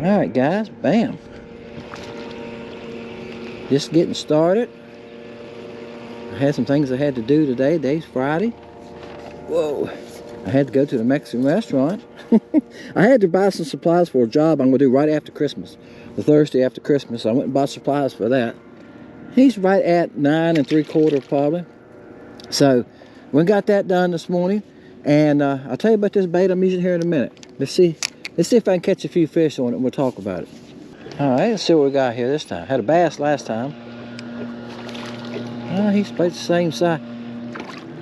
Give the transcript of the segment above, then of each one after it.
Alright guys, bam. Just getting started. I had some things I had to do today. Today's Friday. Whoa. I had to go to the Mexican restaurant. I had to buy some supplies for a job I'm going to do right after Christmas. The Thursday after Christmas. I went and bought supplies for that. He's right at 9 3/4 probably. So, we got that done this morning. And I'll tell you about this bait I'm using here in a minute. Let's see if I can catch a few fish on it and we'll talk about it. Alright, let's see what we got here this time. Had a bass last time. He's about the same size.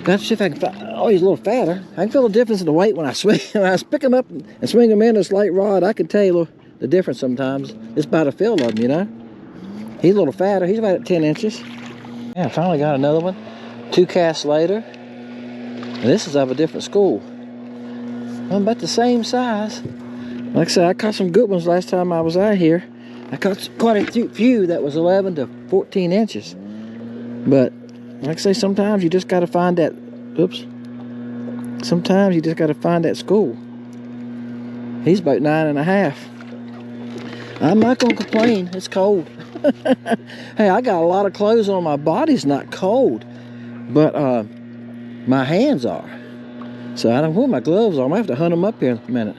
Got to see if I can find. Oh, he's a little fatter. I can feel the difference in the weight when I swing. When I pick him up and swing him in a slight rod, I can tell you the difference sometimes. It's by the feel of him, you know. He's a little fatter. He's about at 10 inches. Yeah, I finally got another one. 2 casts later. And this is of a different school. I'm about the same size. Like I said, I caught some good ones last time I was out here. I caught quite a few that was 11 to 14 inches. But, like I say, sometimes you just got to find that, oops. Sometimes you just got to find that school. He's about 9 1/2. I'm not going to complain. It's cold. Hey, I got a lot of clothes on. My body's not cold. But, my hands are. So I don't know where my gloves are. I'm going to have to hunt them up here in a minute.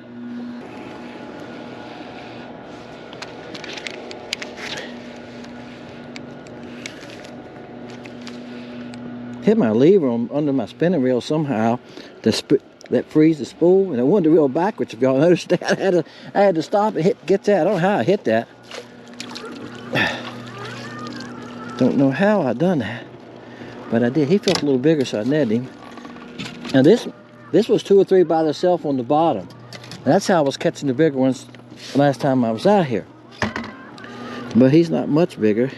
Hit my lever under my spinning reel somehow that frees the spool, and I wanted to reel backwards. If y'all noticed that, I had to stop and get that. I don't know how I hit that. Don't know how I done that, but I did. He felt a little bigger, so I netted him. Now this was 2 or 3 by themselves on the bottom. And that's how I was catching the bigger ones last time I was out here. But he's not much bigger.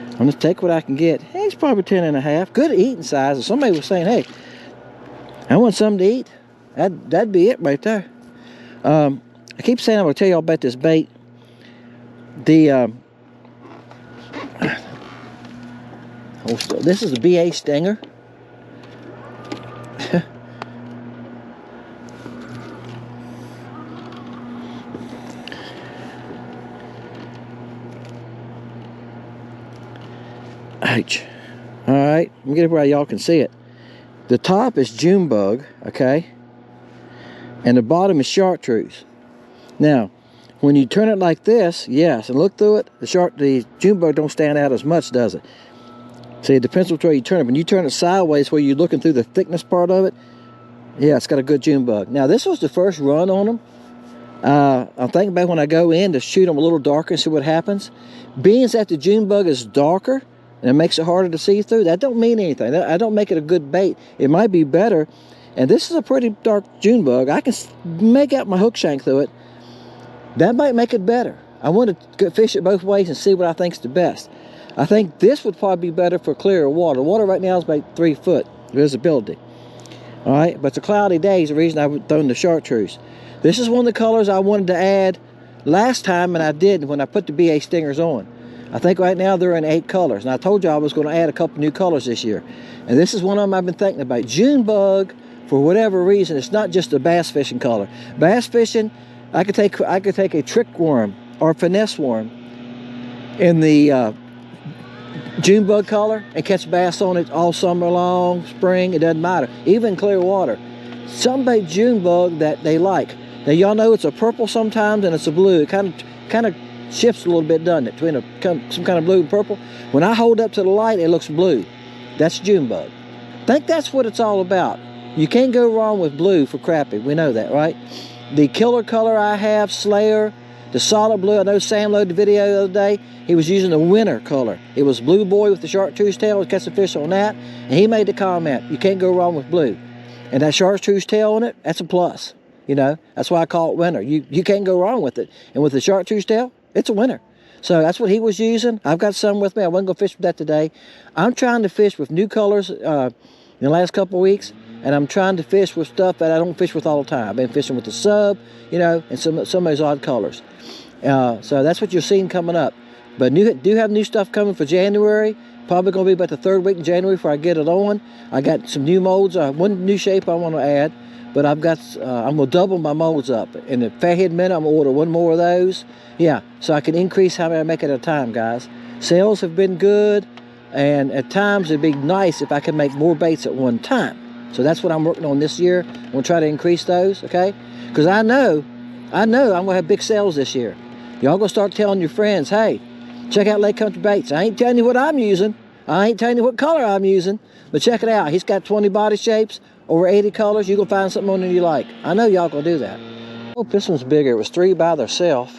I'm going to take what I can get. Hey, he's probably 10 1/2. Good eating size. If somebody was saying, hey, I want something to eat, that'd be it right there. I keep saying I'm going to tell you all about this bait. This is a BA Stinger. Ouch. Alright, let me get it where y'all can see it. The top is June bug, okay? And the bottom is chartreuse. Now, when you turn it like this, yes, and look through it, the June bug don't stand out as much, does it? See, it depends which way you turn it. When you turn it sideways where you're looking through the thickness part of it, yeah, it's got a good June bug. Now, this was the first run on them. I'm thinking about when I go in to shoot them a little darker and see what happens. Being that the June bug is darker, and it makes it harder to see through, that don't mean anything. I don't make it a good bait. It might be better. And this is a pretty dark June bug. I can make out my hook shank through it. That might make it better. I want to fish it both ways and see what I think's the best. I think this would probably be better for clearer water. Water right now is about 3 foot visibility. All right, but it's a cloudy day is the reason I've thrown the chartreuse. This is one of the colors I wanted to add last time, and I did when I put the BA Stingers on. I think right now they're in 8 colors. And I told you I was going to add a couple new colors this year. And this is one of them I've been thinking about. June bug, for whatever reason, it's not just a bass fishing color. Bass fishing, I could take a trick worm or finesse worm in the June bug color and catch bass on it all summer long, spring, it doesn't matter. Even clear water. Some bait June bug that they like. Now y'all know it's a purple sometimes and it's a blue. It kind of shifts a little bit, doesn't it, between some kind of blue and purple. When I hold up to the light, it looks blue. That's June bug. I think that's what it's all about. You can't go wrong with blue for crappie. We know that, right? The killer color I have, Slayer, the solid blue. I know Sam loaded the video the other day. He was using the winter color. It was Blue Boy with the chartreuse tail. We catch the fish on that. And he made the comment, you can't go wrong with blue. And that chartreuse tail on it, that's a plus. You know, that's why I call it winter. You can't go wrong with it. And with the chartreuse tail, it's a winner. So that's what he was using. I've got some with me. I wasn't going to fish with that today. I'm trying to fish with new colors in the last couple of weeks. And I'm trying to fish with stuff that I don't fish with all the time. I've been fishing with the sub, you know, and some of those odd colors. So that's what you're seeing coming up. But do have new stuff coming for January. Probably going to be about the 3rd week in January before I get it on. I got some new molds. One new shape I want to add. But I've got, I'm going to double my molds up. In the Fathead Minute, I'm going to order one more of those. Yeah, so I can increase how many I make at a time, guys. Sales have been good. And at times, it'd be nice if I could make more baits at one time. So that's what I'm working on this year. I'm going to try to increase those, okay? Because I know I'm going to have big sales this year. Y'all going to start telling your friends, hey, check out Lake Country Baits. I ain't telling you what I'm using. I ain't telling you what color I'm using. But check it out. He's got 20 body shapes, over 80 colors. You're going to find something on there you like. I know y'all going to do that. I hope this one's bigger. It was 3 by themselves.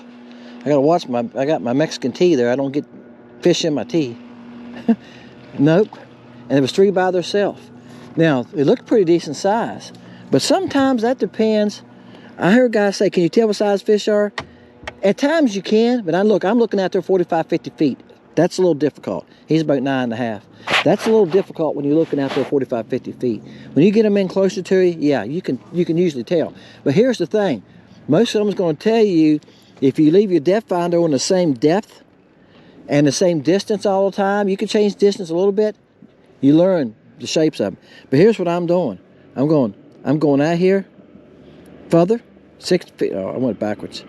I got to watch I got my Mexican tea there. I don't get fish in my tea. Nope. And it was 3 by themselves. Now, it looked pretty decent size. But sometimes that depends. I heard guys say, can you tell what size fish are? At times you can, but I'm looking out there 45, 50 feet. That's a little difficult. He's about 9.5. That's a little difficult when you're looking out there 45, 50 feet. When you get them in closer to you, yeah, you can usually tell. But here's the thing. Most of them is going to tell you, if you leave your depth finder on the same depth and the same distance all the time, you can change distance a little bit. You learn the shapes of them. But here's what I'm doing. I'm going out here further, 60 feet. Oh, I went backwards.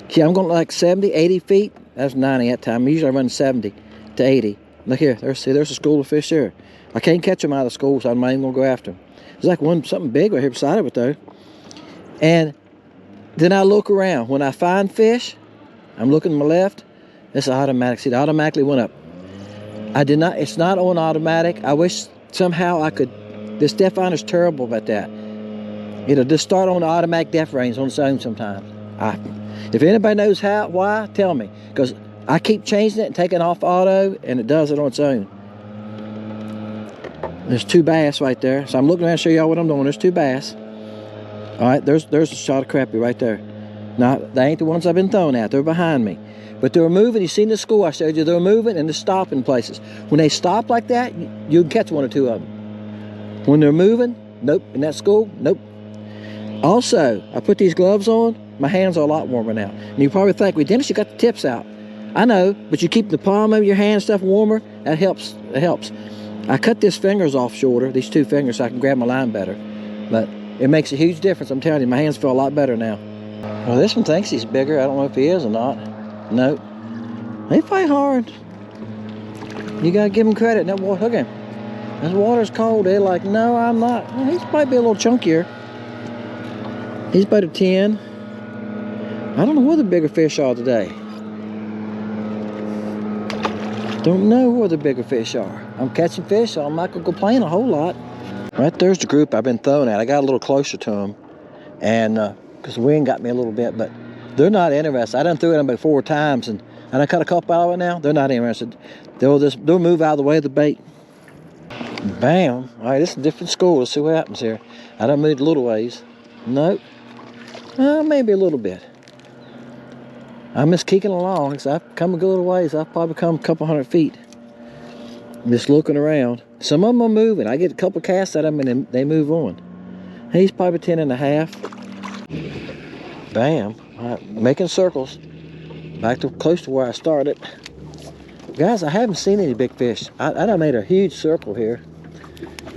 See, I'm going like 70, 80 feet. That's 90 that time. Usually I run 70 to 80. Look here. There's a school of fish there. I can't catch them out of the school, so I'm not even going to go after them. There's like something big right here beside of it, though. And then I look around. When I find fish, I'm looking to my left. It's automatic. See, it automatically went up. It's not on automatic. I wish somehow I could. This depth finder's terrible about that. It'll just start on the automatic depth range on its own sometimes. If anybody knows why, tell me. Because I keep changing it and taking off auto, and it does it on its own. There's 2 bass right there. So I'm looking around to show y'all what I'm doing. There's 2 bass. All right, there's a shot of crappie right there. Now, they ain't the ones I've been throwing at. They're behind me. But they're moving. You seen the school I showed you? They're moving and they're stopping places. When they stop like that, you can catch 1 or 2 of them. When they're moving, nope. In that school, nope. Also, I put these gloves on. My hands are a lot warmer now. And you probably think, well, Dennis, you got the tips out. I know, but you keep the palm of your hand stuff warmer. That helps. It helps. I cut these fingers off shorter, these 2 fingers, so I can grab my line better. But it makes a huge difference. I'm telling you, my hands feel a lot better now. Well, this one thinks he's bigger. I don't know if he is or not. Nope. They fight hard. You gotta give him credit. That water, look at him. This water's cold. They're like, no, I'm not. Well, he's probably a little chunkier. He's about a 10. I don't know where the bigger fish are today. Don't know where the bigger fish are. I'm catching fish, so I'm not gonna complain a whole lot. Right there's the group I've been throwing at. I got a little closer to them, and because the wind got me a little bit, but they're not interested. I done threw at them about 4 times, and I cut a couple out of it now. They're not interested. They'll move out of the way of the bait. Bam. All right, this is a different school. Let's see what happens here. I done moved a little ways. Nope. Maybe a little bit. I'm just kicking along. So I've come a good little ways. I've probably come a couple 100 feet. I'm just looking around. Some of them are moving. I get a couple casts at them and then they move on. He's probably 10.5. Bam. All right, making circles. Back to close to where I started. Guys, I haven't seen any big fish. I done made a huge circle here.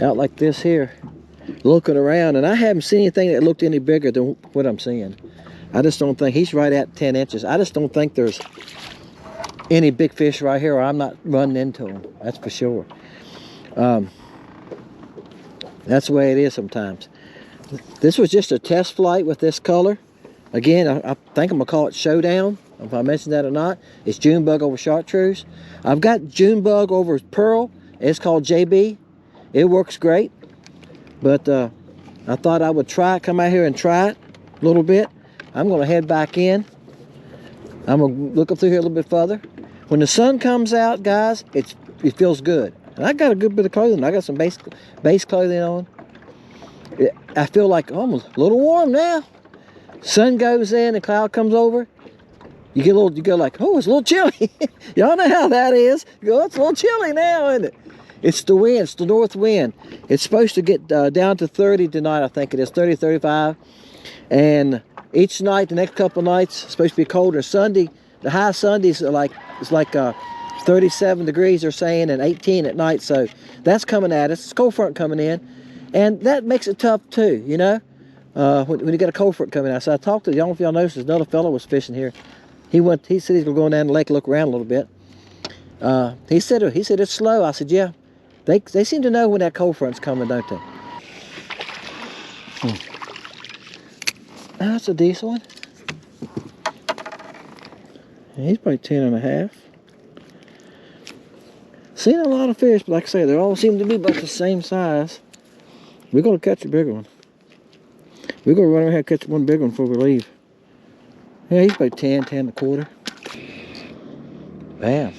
Out like this here. Looking around, and I haven't seen anything that looked any bigger than what I'm seeing. I just don't think, he's right at 10 inches. I just don't think there's any big fish right here, or I'm not running into them. That's for sure. That's the way it is sometimes. This was just a test flight with this color. Again, I think I'm going to call it Showdown. If I mentioned that or not. It's June bug over chartreuse. I've got June bug over pearl. It's called JB. It works great. But I thought I would come out here and try it a little bit. I'm going to head back in. I'm going to look up through here a little bit further. When the sun comes out, guys, it feels good. And I got a good bit of clothing. I got some base clothing on. I feel like almost a little warm now. Sun goes in, the cloud comes over. You go like, oh, it's a little chilly. Y'all know how that is. You go, it's a little chilly now, isn't it? It's the wind, it's the north wind. It's supposed to get down to 30 tonight, I think it is, 30, 35. And each night, the next couple of nights, it's supposed to be colder. Sunday, the high Sundays are like It's like 37 degrees, they're saying, and 18 at night. So that's coming at us. It's cold front coming in. And that makes it tough too, you know, when you get a cold front coming out. So I talked to, I don't know if y'all noticed, another fellow was fishing here. He said he's going down the lake, look around a little bit. He said it's slow. I said, yeah, they seem to know when that cold front's coming, don't they? That's a decent one. He's probably 10 and a half. Seen a lot of fish, but like I say, they all seem to be about the same size. We're going to catch a bigger one. We're going to run around and catch one big one before we leave. Yeah, he's about 10, 10 and a quarter. Bam.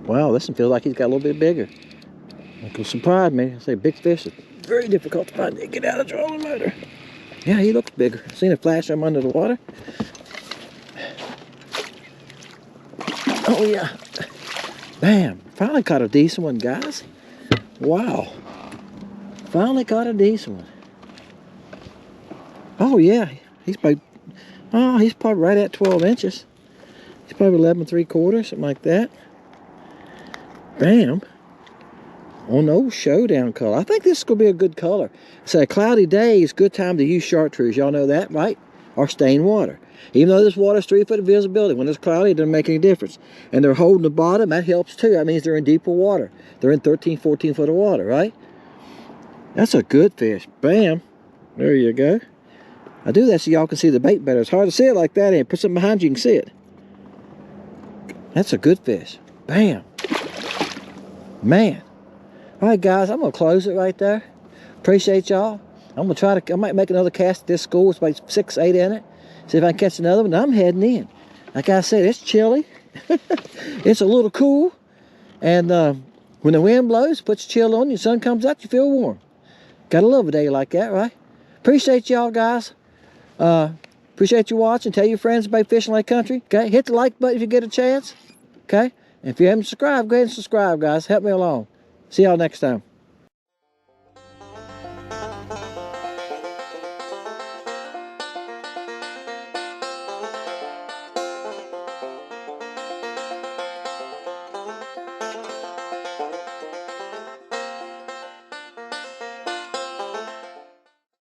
Wow, this one feels like he's got a little bit bigger. It will surprise me. I say big fish is very difficult to find. They get out of the trolling motor. Yeah, he looks bigger. Seen a flash of him under the water. Oh yeah. Bam. Finally caught a decent one, guys. Wow. Finally caught a decent one. Oh yeah. He's probably right at 12 inches. He's probably 11 3/4, something like that. Bam. On the old showdown color. I think this is going to be a good color. So a cloudy day is a good time to use chartreuse. Y'all know that, right? Or stained water. Even though this water's 3 foot of visibility, when it's cloudy, it doesn't make any difference. And they're holding the bottom, that helps too. That means they're in deeper water. They're in 13, 14 foot of water, right? That's a good fish. Bam. There you go. I do that so y'all can see the bait better. It's hard to see it like that, and put something behind you, you can see it. That's a good fish. Bam. Man. All right, guys, I'm going to close it right there. Appreciate y'all. I might make another cast at this school. It's about 6, 8 in it. See if I can catch another one. I'm heading in. Like I said, it's chilly. It's a little cool. And when the wind blows, it puts chill on you, sun comes out, you feel warm. Gotta love a day like that, right? Appreciate y'all, guys. Appreciate you watching. Tell your friends about Fishing Lake Country. Okay, hit the like button if you get a chance. Okay, and if you haven't subscribed, go ahead and subscribe, guys. Help me along. See y'all next time.